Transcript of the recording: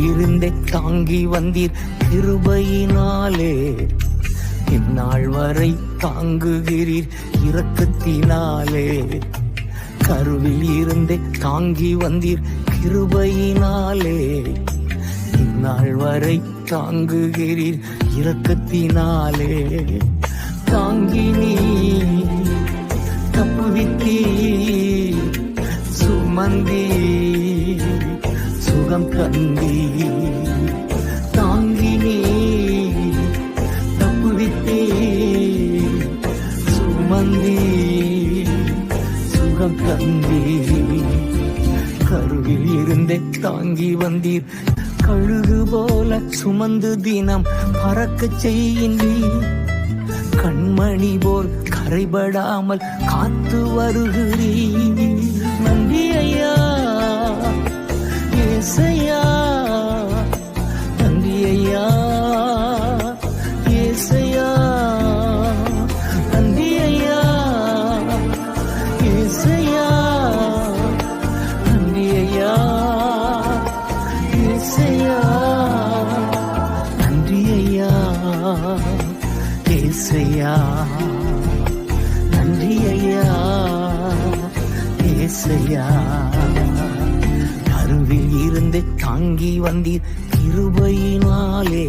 இருந்தே தாங்கி வந்தீர் கிருபையினாலே. இந்நாள் வரை தாங்குகிறீர் இரக்கத்தினாலே. கருவில் இருந்தே தாங்கி வந்தீர் கிருபையினாலே. இந்நாள் வரை தாங்குகிறீர் இரக்கத்தினாலே. தாங்கி நீ தப்புவித்தீ சுமந்தி சுகம் தந்தி. தாங்கி நீ தப்புவித்தீ சுமந்தி சுகம் தந்தி. கருவில் இருந்தே தாங்கி வந்தீர் கழுகு போல சுமந்து தினம் பறக்க செய்கின்றீர். கண்மணி போல் கரைபடாமல் காத்து வருகிறீர். நன்றி ஐயா ஏசையா, நன்றி ஐயா ஏசையா, நன்றி ஐயா ஏசையா, நன்றி ஐயா ஏசையா, நன்றி ஐயா ஏசையா, நன்றி ஐயா ஏசையா. கருவில் இருந்து தாங்கி வந்தீர் கிருபையினாலே.